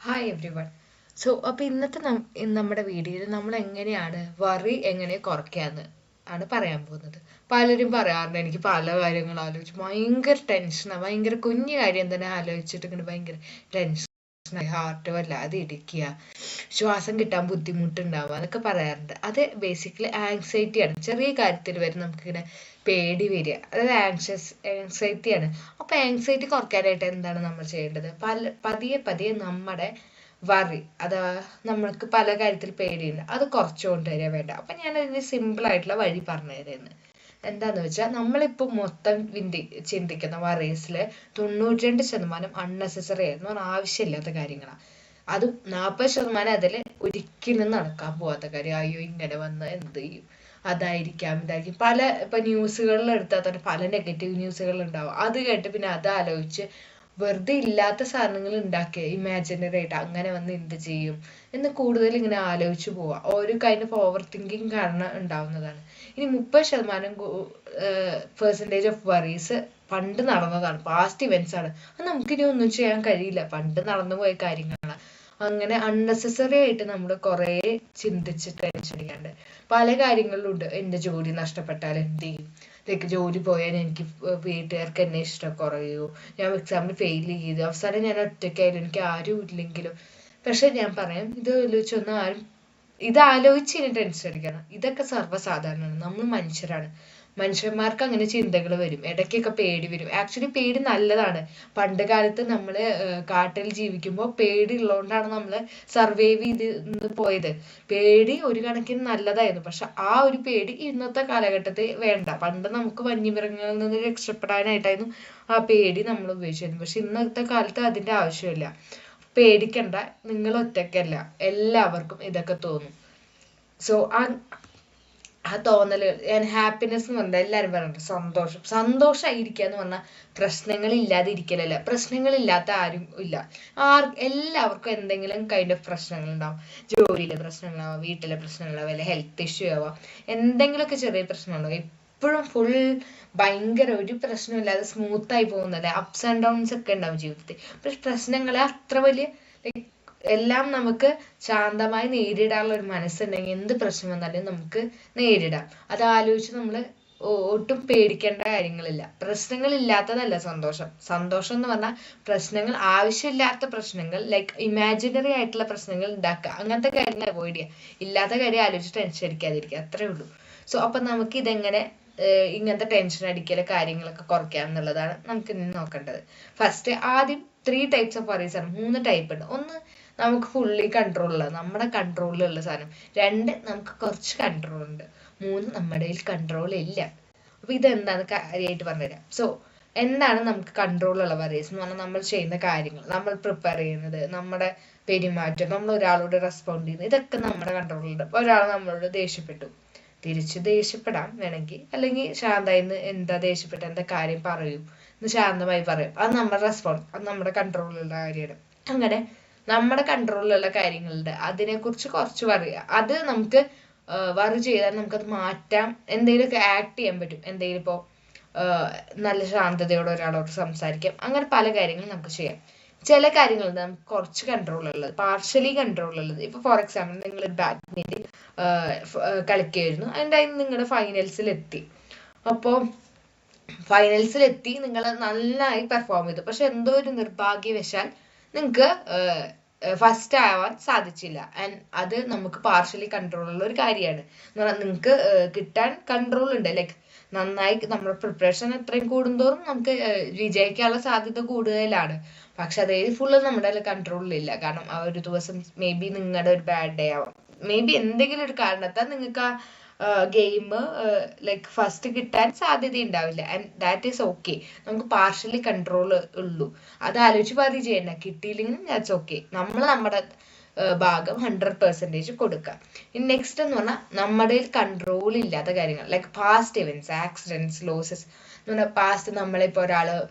Hi every one. അപ്പോൾ ഇന്നത്തെ നമ്മുടെ വീഡിയോയിൽ നമ്മൾ എങ്ങനെയാണ് വറി എങ്ങനെ കുറയ്ക്കാന്ന് ആണ് പറയാൻ പോകുന്നത്. പലരും പറയാറുണ്ട് എനിക്ക് പല കാര്യങ്ങൾ ആലോചിച്ച് ഭയങ്കര ടെൻഷനാണ്, ഭയങ്കര കുഞ്ഞു കാര്യം തന്നെ ആലോചിച്ചിട്ട് ഇങ്ങനെ ഭയങ്കര ടെൻഷനായി, ഹാർട്ട് വല്ലാതെ ഇടിക്കുക, ശ്വാസം കിട്ടാൻ ബുദ്ധിമുട്ടുണ്ടാവുക എന്നൊക്കെ പറയാറുണ്ട്. അത് ബേസിക്കലി ആങ്സൈറ്റിയാണ്. ചെറിയ കാര്യത്തിൽ വരെ നമുക്കിങ്ങനെ പേടി വരിക, അതായത് ആങ്സൈറ്റിയാണ്. അപ്പോൾ ആങ്സൈറ്റി കുറയ്ക്കാനായിട്ട് എന്താണ് നമ്മൾ ചെയ്യേണ്ടത്? പതിയെ പതിയെ നമ്മുടെ വറി, അതാ നമ്മൾക്ക് പല കാര്യത്തിൽ പേടിയുണ്ട്, അത് കുറച്ച് കൊണ്ടുവരിക വേണ്ട. അപ്പം ഞാനതിന് സിമ്പിൾ ആയിട്ടുള്ള വഴി പറഞ്ഞു തരുന്നത് എന്താന്ന് വെച്ചാൽ, നമ്മളിപ്പോൾ മൊത്തം ചിന്തിക്കുന്ന വറീസിൽ 92% അൺനെസസറി ആയിരുന്നു, ആവശ്യമില്ലാത്ത കാര്യങ്ങളാണ്. അതും 40% അതിൽ ഒരിക്കലും നടക്കാൻ പോവാത്ത കാര്യം. അയ്യോ ഇങ്ങനെ വന്ന് എന്ത് ചെയ്യും, അതായിരിക്കാം ഇതായിരിക്കും. ഇപ്പൊ ന്യൂസുകളിൽ എടുത്താൽ തന്നെ പല നെഗറ്റീവ് ന്യൂസുകൾ ഉണ്ടാവും. അത് കേട്ട് പിന്നെ അത് ആലോചിച്ച് വെറുതെ ഇല്ലാത്ത സാധനങ്ങൾ ഉണ്ടാക്കിയ ഇമാജിനറി ആയിട്ട് അങ്ങനെ വന്ന് എന്ത് ചെയ്യും എന്ന് കൂടുതൽ ഇങ്ങനെ ആലോചിച്ച് പോവാ. ഒരു കൈൻഡ് ഓഫ് ഓവർ തിങ്കിങ് കാരണം ഉണ്ടാവുന്നതാണ്. ഇനി 30% പെർസെൻറ്റേജ് ഓഫ് വറീസ് പണ്ട് നടന്നതാണ്, പാസ്റ്റ് ഇവന്റ്സ് ആണ്. അത് നമുക്കിനി ഒന്നും ചെയ്യാൻ കഴിയില്ല, പണ്ട് നടന്നു പോയ കാര്യങ്ങളാണ്. അങ്ങനെ അൺനെസസറി ആയിട്ട് നമ്മൾ കുറേ ചിന്തിച്ചിട്ട് ടെൻഷൻ അടിക്കാണ്ട് പല കാര്യങ്ങളിലും ഉണ്ട്. എൻ്റെ ജോലി നഷ്ടപ്പെട്ടാൽ എന്ത് ചെയ്യും, ലൈക്ക് ജോലി പോയാൽ എനിക്ക് വീട്ടുകാർക്ക് എന്നെ ഇഷ്ടം കുറയൂ, ഞാൻ എക്സാമിന് ഫെയിൽ ചെയ്തു, അവസാനം ഞാൻ ഒറ്റയ്ക്കായാലും എനിക്ക് ആരും ഇല്ലെങ്കിലും. പക്ഷെ ഞാൻ പറയാം, ഇത് ആലോചിച്ചൊന്നും ആരും ഇത് ആലോചിച്ച് ഇനി ടെൻഷൻ അടിക്കണം. ഇതൊക്കെ സർവ്വസാധാരണമാണ്, നമ്മൾ മനുഷ്യരാണ്. മനുഷ്യന്മാർക്ക് അങ്ങനെ ചിന്തകൾ വരും, ഇടയ്ക്കൊക്കെ പേടി വരും. ആക്ച്വലി പേടി നല്ലതാണ്. പണ്ട് കാലത്ത് നമ്മൾ കാട്ടിൽ ജീവിക്കുമ്പോൾ പേടി ഉള്ളതുകൊണ്ടാണ് നമ്മൾ സർവൈവ് ചെയ്ത് പോയത്. പേടി ഒരു കണക്കിന് നല്ലതായിരുന്നു, പക്ഷെ ആ ഒരു പേടി ഇന്നത്തെ കാലഘട്ടത്തിൽ വേണ്ട. പണ്ട് നമുക്ക് വന്യമൃഗങ്ങളിൽ നിന്ന് രക്ഷപ്പെടാനായിട്ടായിരുന്നു ആ പേടി നമ്മൾ ഉപയോഗിച്ചിരുന്നത്. പക്ഷെ ഇന്നത്തെ കാലത്ത് അതിന്റെ ആവശ്യമില്ല. പേടിക്കണ്ട, നിങ്ങൾ ഒറ്റയ്ക്കല്ല, എല്ലാവർക്കും ഇതൊക്കെ തോന്നും. സോ ആ തോന്നലുകൾ, ഞാൻ ഹാപ്പിനെസ് എന്ന് പറഞ്ഞാൽ എല്ലാവരും പറയുന്നുണ്ട് സന്തോഷമായിരിക്കുക എന്ന് പറഞ്ഞാൽ പ്രശ്നങ്ങൾ ഇല്ലാതെ ഇരിക്കലല്ല. പ്രശ്നങ്ങളില്ലാത്ത ആരും ഇല്ല. എല്ലാവർക്കും എന്തെങ്കിലും കൈൻഡ് ഓഫ് പ്രശ്നങ്ങൾ ഉണ്ടാവും. ജോലിയിലെ പ്രശ്നങ്ങളാവാം, വീട്ടിലെ പ്രശ്നങ്ങളാവാം, അല്ലെങ്കിൽ ഹെൽത്ത് ഇഷ്യൂ ആവാം, എന്തെങ്കിലുമൊക്കെ ചെറിയ പ്രശ്നങ്ങളുണ്ടാവും. എപ്പോഴും ഫുൾ ഭയങ്കര ഒരു പ്രശ്നമില്ലാതെ സ്മൂത്തായി പോകുന്നത് അപ്സ് ആൻഡ് ഡൗൺസ് ഒക്കെ ഉണ്ടാവും ജീവിതത്തിൽ. പക്ഷെ പ്രശ്നങ്ങളെ അത്ര വലിയ എല്ലാം നമുക്ക് ശാന്തമായി നേരിടാനുള്ള ഒരു മനസ്സുണ്ടെങ്കിൽ എന്ത് പ്രശ്നം വന്നാലും നമുക്ക് നേരിടാം. അത് ആലോചിച്ച് നമ്മൾ ഒട്ടും പേടിക്കേണ്ട കാര്യങ്ങളില്ല. പ്രശ്നങ്ങൾ ഇല്ലാത്തതല്ല സന്തോഷം. സന്തോഷം എന്ന് പറഞ്ഞാൽ പ്രശ്നങ്ങൾ, ആവശ്യമില്ലാത്ത പ്രശ്നങ്ങൾ, ലൈക്ക് ഇമാജിനറി ആയിട്ടുള്ള പ്രശ്നങ്ങൾ ഉണ്ടാക്കുക, അങ്ങനത്തെ കാര്യങ്ങൾ അവോയ്ഡ് ചെയ്യുക. ഇല്ലാത്ത കാര്യം ആലോചിച്ച് ടെൻഷൻ അടിക്കാതിരിക്കുക, അത്രേ ഉള്ളൂ. സോ അപ്പൊ നമുക്ക് ഇതെങ്ങനെ ഇങ്ങനത്തെ ടെൻഷൻ അടിക്കല് കാര്യങ്ങളൊക്കെ കുറയ്ക്കാം എന്നുള്ളതാണ് നമുക്ക് ഇനി നോക്കേണ്ടത്. ഫസ്റ്റ് ആദ്യം 3 types ഓഫ് വറീസ് ആണ്. 3 ടൈപ്പ് ഉണ്ട്. ഒന്ന്, നമുക്ക് ഫുള്ളി കൺട്രോളുള്ള, നമ്മുടെ കൺട്രോളിലുള്ള സാധനം. 2, നമുക്ക് കുറച്ച് കൺട്രോൾ ഉണ്ട്. 3, നമ്മുടെ കയ്യിൽ കൺട്രോൾ ഇല്ല. അപ്പൊ ഇതെന്താന്ന് കാര്യമായിട്ട് പറഞ്ഞുതരാം. സോ എന്താണ് നമുക്ക് കൺട്രോളുള്ള വറീസ് എന്ന് പറഞ്ഞാൽ, നമ്മൾ ചെയ്യുന്ന കാര്യങ്ങൾ, നമ്മൾ പ്രിപ്പയർ ചെയ്യുന്നത്, നമ്മുടെ പെരുമാറ്റം, നമ്മൾ ഒരാളോട് റെസ്പോണ്ട് ചെയ്യുന്നത്, ഇതൊക്കെ നമ്മുടെ കൺട്രോളിലുണ്ട്. ഒരാൾ നമ്മളോട് ദേഷ്യപ്പെട്ടു, തിരിച്ച് ദേഷ്യപ്പെടാം വേണമെങ്കിൽ, അല്ലെങ്കിൽ ശാന്തമായി എന്താ ദേഷ്യപ്പെട്ട, എന്താ കാര്യം പറയൂ എന്ന് ശാന്തമായി പറയും. അത് നമ്മുടെ റെസ്പോൺസ്, അത് നമ്മുടെ കൺട്രോളിലുള്ള കാര്യമാണ്. അങ്ങനെ നമ്മുടെ കൺട്രോളിലുള്ള കാര്യങ്ങളുണ്ട്, അതിനെക്കുറിച്ച് കുറച്ച് പറയുക. അത് നമുക്ക് വറി ചെയ്താൽ നമുക്കത് മാറ്റാം, എന്തെങ്കിലുമൊക്കെ ആക്ട് ചെയ്യാൻ പറ്റും. എന്തെങ്കിലും ഇപ്പോൾ നല്ല ശാന്തതയോടെ ഒരാളോട് സംസാരിക്കാം, അങ്ങനെ പല കാര്യങ്ങളും നമുക്ക് ചെയ്യാം. ചില കാര്യങ്ങളുണ്ട് നമുക്ക് കുറച്ച് കൺട്രോൾ ഉള്ളത്, പാർഷ്യലി കൺട്രോൾ ഉള്ളത്. ഇപ്പൊ ഫോർ എക്സാമ്പിൾ, നിങ്ങൾ ബാഡ്മിന്റൺ കളിക്കുകയായിരുന്നു, അതിൻ്റെ നിങ്ങളുടെ ഫൈനൽസിൽ എത്തി. അപ്പോൾ ഫൈനൽസിൽ എത്തി, നിങ്ങൾ നന്നായി പെർഫോം ചെയ്തു. പക്ഷെ എന്തോ ഒരു നിർഭാഗ്യവശാൽ നിങ്ങൾക്ക് ഫസ്റ്റ് ആവാൻ സാധിച്ചില്ല. ആൻഡ് അത് നമുക്ക് പാർഷ്യലി കൺട്രോൾ ഉള്ള ഒരു കാര്യമാണ്. എന്ന് പറഞ്ഞാൽ നിങ്ങൾക്ക് കിട്ടാൻ കൺട്രോൾ ഉണ്ട്. ലൈക്ക് നന്നായി നമ്മുടെ പ്രിപ്പറേഷൻ എത്രയും കൂടുന്തോറും നമുക്ക് വിജയിക്കാനുള്ള സാധ്യത കൂടുതലാണ്. പക്ഷെ അതേ ഫുള്ള് നമ്മുടെ കൺട്രോളിലില്ല. കാരണം ആ ഒരു ദിവസം മേ ബി നിങ്ങളുടെ ഒരു ബാഡ് ഡേ ആവാം, മേ ബി എന്തെങ്കിലും ഒരു കാരണത്താൽ നിങ്ങൾക്ക് ആ ഗെയിം ലൈക്ക് ഫസ്റ്റ് കിട്ടാൻ സാധ്യത ഉണ്ടാവില്ല. And that is okay. നമുക്ക് പാർഷ്യലി കൺട്രോൾ ഉള്ളൂ. അത് ആലോചിച്ച് വറി ചെയ്യണ്ട. കിട്ടിയില്ലെങ്കിലും ദാറ്റ്സ് ഓക്കെ. നമ്മൾ നമ്മുടെ ഭാഗം 100% കൊടുക്കുക. ഇനി നെക്സ്റ്റ് എന്ന് പറഞ്ഞാൽ, നമ്മുടെ കൺട്രോൾ ഇല്ലാത്ത കാര്യങ്ങൾ, like past events, accidents, losses എന്ന് പറഞ്ഞാൽ പാസ്റ്റ് നമ്മളിപ്പോൾ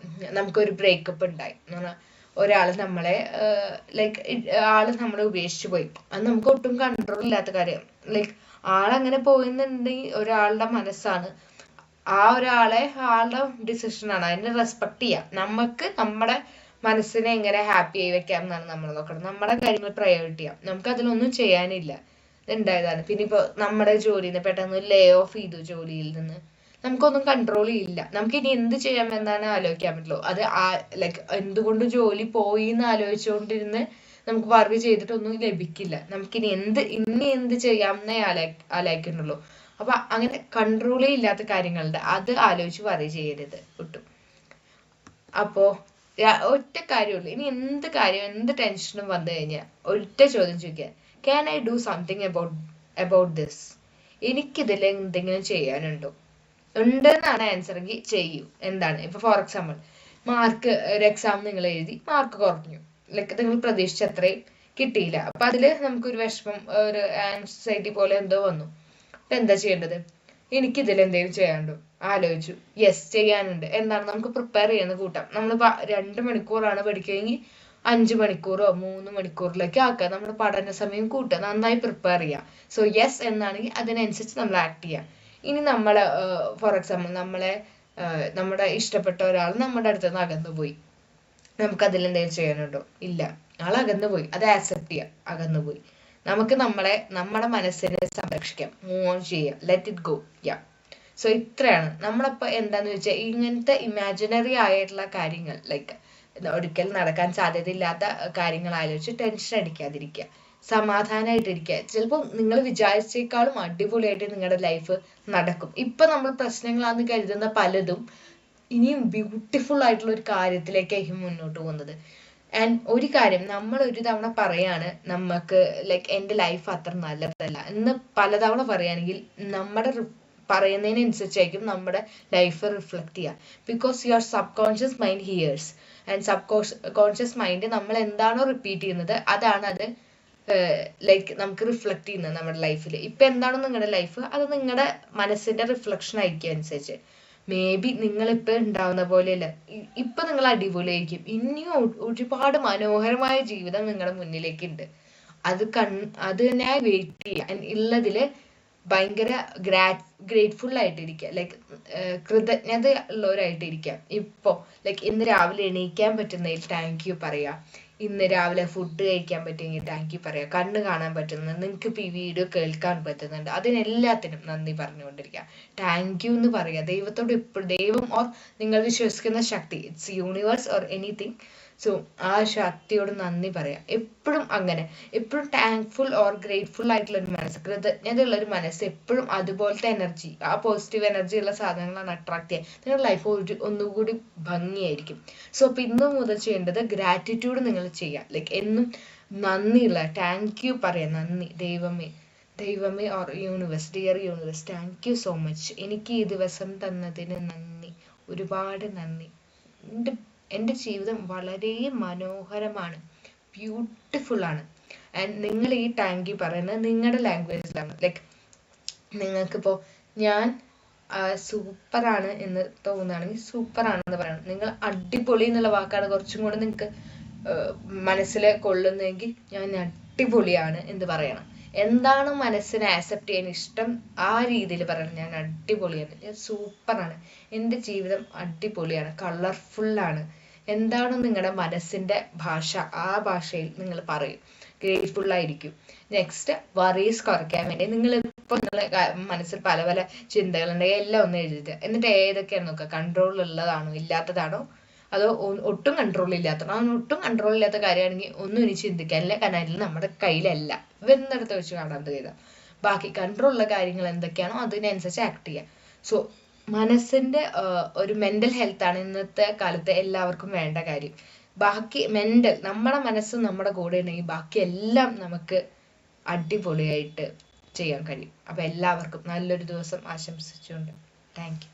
നമുക്കൊരു ബ്രേക്കപ്പ് ഉണ്ടായി എന്ന് പറഞ്ഞാൽ, ഒരാൾ നമ്മളെ ലൈക്ക് നമ്മളെ ഉപേക്ഷിച്ച് പോയി. അത് നമുക്ക് ഒട്ടും കൺട്രോൾ ഇല്ലാത്ത കാര്യം. ലൈക്ക് ആളങ്ങനെ പോയെന്നുണ്ടെങ്കിൽ ഒരാളുടെ മനസ്സാണ്, ആ ഒരാളുടെ ഡിസിഷനാണ്, അതിനെ റെസ്പെക്ട് ചെയ്യാം. നമുക്ക് നമ്മുടെ മനസ്സിനെ എങ്ങനെ ഹാപ്പി ആയി വെക്കാം എന്നാണ് നമ്മൾ നോക്കണം. നമ്മുടെ കാര്യങ്ങൾ പ്രയോറിറ്റി ചെയ്യാം. നമുക്ക് അതിലൊന്നും ചെയ്യാനില്ല, ഉണ്ടായതാണ്. പിന്നെ ഇപ്പൊ നമ്മുടെ ജോലിയിൽ നിന്ന് പെട്ടെന്ന് ലേ ഓഫ് ചെയ്തു, ജോലിയിൽ നിന്ന് നമുക്കൊന്നും കൺട്രോൾ ചെയ്യില്ല. നമുക്ക് ഇനി എന്ത് ചെയ്യാമെന്നാണ് ആലോചിക്കാൻ പറ്റുള്ളൂ. അത് ലൈക്ക് എന്തുകൊണ്ട് ജോലി പോയി എന്ന് ആലോചിച്ചുകൊണ്ടിരുന്ന് നമുക്ക് വർക്ക് ചെയ്തിട്ടൊന്നും ലഭിക്കില്ല. നമുക്കിനി എന്ത് ചെയ്യാമെന്നേ ആലോചിക്കുന്നുള്ളൂ. അപ്പൊ അങ്ങനെ കൺട്രോളേ ഇല്ലാത്ത കാര്യങ്ങളുണ്ട്, അത് ആലോചിച്ച് വറി ചെയ്യരുത് ഒട്ടും. അപ്പോ ഒറ്റ കാര്യമുള്ളൂ. ഇനി എന്ത് കാര്യം, എന്ത് ടെൻഷനും വന്നു കഴിഞ്ഞാൽ ഒറ്റ ചോദ്യം ചോദിക്കുക, can I do something about this? എനിക്കിതിൽ എന്തെങ്കിലും ചെയ്യാനുണ്ടോ? ഉണ്ടെന്നാണ് ആൻസർ എങ്കിൽ ചെയ്യൂ. എന്താണ് ഇപ്പൊ ഫോർ എക്സാമ്പിൾ, ഒരു എക്സാം നിങ്ങൾ എഴുതി, മാർക്ക് കുറഞ്ഞു, ലൈക്ക് നിങ്ങൾ പ്രതീക്ഷിച്ച അത്രയും കിട്ടിയില്ല. അപ്പൊ അതില് നമുക്കൊരു വിഷമം, ഒരു ആൻസൈറ്റി പോലെ എന്തോ വന്നു. അപ്പൊ എന്താ ചെയ്യേണ്ടത്? എനിക്കിതിൽ എന്തെങ്കിലും ചെയ്യാനുണ്ടോ? ആലോചിച്ചു, യെസ് ചെയ്യാനുണ്ട്. എന്താണ്? നമുക്ക് പ്രിപ്പയർ ചെയ്യുന്ന കൂട്ടാം. നമ്മൾ 2 മണിക്കൂറാണ് പഠിക്കുകയെങ്കിൽ 5 മണിക്കൂറോ 3 മണിക്കൂറിലേക്ക് ആക്കുക. നമ്മുടെ പഠന സമയം കൂട്ടുക, നന്നായി പ്രിപ്പയർ ചെയ്യുക. സോ യെസ് എന്നാണെങ്കിൽ അതിനനുസരിച്ച് നമ്മൾ ആക്ട് ചെയ്യുക. ഇനി നമ്മള് ഫോർ എക്സാമ്പിൾ നമ്മുടെ ഇഷ്ടപ്പെട്ട ഒരാൾ നമ്മുടെ അടുത്ത് നിന്ന് അകന്നുപോയി, നമുക്ക് അതിൽ എന്തെങ്കിലും ചെയ്യാനുണ്ടോ? ഇല്ല, ആൾ അകന്നുപോയി, അത് ആക്സെപ്റ്റ് ചെയ്യുക. അകന്നുപോയി, നമുക്ക് നമ്മുടെ മനസ്സിനെ സംരക്ഷിക്കാം, മൂവ് ഓൺ ചെയ്യാം, let it go. Yeah. So ഇത്രയാണ്. നമ്മളിപ്പോ എന്താന്ന് വെച്ചാൽ ഇങ്ങനത്തെ ഇമാജിനറി ആയിട്ടുള്ള കാര്യങ്ങൾ, ലൈക്ക് ഒരിക്കലും നടക്കാൻ സാധ്യതയില്ലാത്ത കാര്യങ്ങൾ ആലോചിച്ച് ടെൻഷൻ അടിക്കാതിരിക്കുക, സമാധാനമായിട്ടിരിക്കുക. ചിലപ്പോൾ നിങ്ങൾ വിചാരിച്ചേക്കാളും അടിപൊളിയായിട്ട് നിങ്ങളുടെ ലൈഫ് നടക്കും. ഇപ്പൊ നമ്മൾ പ്രശ്നങ്ങളാന്ന് കരുതുന്ന പലതും ഇനിയും ബ്യൂട്ടിഫുൾ ആയിട്ടുള്ള ഒരു കാര്യത്തിലേക്കായിരിക്കും മുന്നോട്ട് പോകുന്നത്. ആൻഡ് ഒരു കാര്യം നമ്മൾ ഒരു തവണ പറയാണ്, നമുക്ക് ലൈക്ക് എൻ്റെ ലൈഫ് അത്ര നല്ലതല്ല എന്ന് പലതവണ പറയുകയാണെങ്കിൽ നമ്മുടെ പറയുന്നതിനനുസരിച്ചായിരിക്കും നമ്മുടെ ലൈഫ് റിഫ്ലക്ട് ചെയ്യുക. Because your sub conscious mind here's, and sub conscious mind നമ്മൾ എന്താണോ റിപ്പീറ്റ് ചെയ്യുന്നത് അതാണ് അത് ലൈക്ക് നമുക്ക് റിഫ്ലക്ട് ചെയ്യുന്നത് നമ്മുടെ ലൈഫിൽ. ഇപ്പൊ എന്താണോ നിങ്ങളുടെ ലൈഫ്, അത് നിങ്ങളുടെ മനസ്സിന്റെ റിഫ്ലക്ഷൻ ആയിരിക്കും. അനുസരിച്ച് മേ ബി നിങ്ങളിപ്പോ ഉണ്ടാവുന്ന പോലെയല്ല, ഇപ്പൊ നിങ്ങൾ അടിപൊളിയായിരിക്കും. ഇനിയും ഒരുപാട് മനോഹരമായ ജീവിതം നിങ്ങളുടെ മുന്നിലേക്ക് ഉണ്ട്. അത് തന്നെ വെയിറ്റ് ചെയ്യുക. ഉള്ളതില് ഭയങ്കര ഗ്രേറ്റ്ഫുൾ ആയിട്ടിരിക്കുക, ലൈക്ക് കൃതജ്ഞത ഉള്ളവരായിട്ടിരിക്കുക. ഇപ്പൊ ലൈക്ക് ഇന്ന് രാവിലെ എണീക്കാൻ പറ്റുന്നതിൽ താങ്ക് യു പറയാ, ഇന്ന് രാവിലെ ഫുഡ് കഴിക്കാൻ പറ്റുമെങ്കിൽ താങ്ക് യു പറയാ, കണ്ണ് കാണാൻ പറ്റുന്നത്, നിങ്ങൾക്ക് ഇപ്പൊ ഈ വീഡിയോ കേൾക്കാൻ പറ്റുന്നുണ്ട്, അതിനെല്ലാത്തിനും നന്ദി പറഞ്ഞുകൊണ്ടിരിക്കുക. താങ്ക് യു എന്ന് പറയാ. ദൈവത്തോട് എപ്പോഴും, ദൈവം ഓർ നിങ്ങൾ വിശ്വസിക്കുന്ന ശക്തി, it's universe or anything, so ആ ശക്തിയോട് നന്ദി പറയാം. എപ്പോഴും അങ്ങനെ, എപ്പോഴും താങ്ക്ഫുൾ ഓർ ഗ്രേറ്റ്ഫുൾ ആയിട്ടുള്ള ഒരു മനസ്സ്, കൃതജ്ഞതയുള്ള ഒരു മനസ്സ്, എപ്പോഴും അതുപോലത്തെ എനർജി, ആ പോസിറ്റീവ് എനർജി ഉള്ള സാധനങ്ങളാണ് അട്രാക്ട് ചെയ്യുക. നിങ്ങളുടെ ലൈഫ് ഒന്നുകൂടി ഭംഗിയായിരിക്കും. സോ അപ്പൊ ഇന്നു മുതൽ ചെയ്യേണ്ടത് ഗ്രാറ്റിറ്റ്യൂഡ് നിങ്ങൾ ചെയ്യാം. ലൈക്ക് എന്നും നന്ദിയുള്ള, താങ്ക് യു പറയാം. നന്ദി ദൈവമേ or universe, dear universe, thank you so much, എനിക്ക് ഈ ദിവസം തന്നതിന് നന്ദി, ഒരുപാട് നന്ദി. എൻ്റെ ജീവിതം വളരെ മനോഹരമാണ്, ബ്യൂട്ടിഫുൾ ആണ്. ആൻഡ് നിങ്ങൾ ഈ താങ്ക് യു പറയുന്നത് നിങ്ങളുടെ ലാംഗ്വേജിലാണ്. ലൈക്ക് നിങ്ങൾക്കിപ്പോൾ ഞാൻ സൂപ്പറാണ് എന്ന് തോന്നുകയാണെങ്കിൽ സൂപ്പറാണെന്ന് പറയണം. നിങ്ങൾ അടിപൊളി എന്നുള്ള വാക്കാണ് കുറച്ചും കൂടെ നിങ്ങൾക്ക് മനസ്സിൽ കൊള്ളുന്നതെങ്കിൽ ഞാൻ അടിപൊളിയാണ് എന്ന് പറയണം. എന്താണ് മനസ്സിനെ ആക്സെപ്റ്റ് ചെയ്യാൻ ഇഷ്ടം ആ രീതിയിൽ പറയണം. ഞാൻ അടിപൊളിയാണ്, ഞാൻ സൂപ്പറാണ്, എൻ്റെ ജീവിതം അടിപൊളിയാണ്, കളർഫുള്ളാണ്. എന്താണോ നിങ്ങളുടെ മനസ്സിന്റെ ഭാഷ, ആ ഭാഷയിൽ നിങ്ങൾ പറയും. ഗ്രേറ്റ്ഫുൾ ആയിരിക്കും. നെക്സ്റ്റ്, വറീസ് കുറയ്ക്കാൻ വേണ്ടി നിങ്ങൾ ഇപ്പോൾ നിങ്ങളെ മനസ്സിൽ പല പല ചിന്തകളുണ്ടെങ്കിൽ എല്ലാം ഒന്ന് എഴുതുക. എന്നിട്ട് ഏതൊക്കെയാണ് നോക്കുക, കൺട്രോൾ ഉള്ളതാണോ ഇല്ലാത്തതാണോ, അതോ ഒട്ടും കൺട്രോൾ ഇല്ലാത്തതാണോ. ഒട്ടും കൺട്രോൾ ഇല്ലാത്ത കാര്യമാണെങ്കിൽ ഒന്നും ഇനി ചിന്തിക്കാനില്ല, കാരണം അതിൽ നമ്മുടെ കയ്യിലല്ല, വരുന്നിടത്ത് വെച്ച് കാണാൻ ചെയ്താൽ. ബാക്കി കൺട്രോൾ ഉള്ള കാര്യങ്ങൾ എന്തൊക്കെയാണോ അതിനനുസരിച്ച് ആക്ട് ചെയ്യുക. സോ മനസ്സിന്റെ ഒരു മെന്റൽ ഹെൽത്ത് ആണ് ഇന്നത്തെ കാലത്ത് എല്ലാവർക്കും വേണ്ട കാര്യം. ബാക്കി നമ്മുടെ മനസ്സ് നമ്മുടെ കൂടെ ഉണ്ടെങ്കിൽ ബാക്കി എല്ലാം നമുക്ക് അടിപൊളിയായിട്ട് ചെയ്യാൻ കഴിയും. അപ്പൊ എല്ലാവർക്കും നല്ലൊരു ദിവസം ആശംസിച്ചുകൊണ്ട് താങ്ക് യു.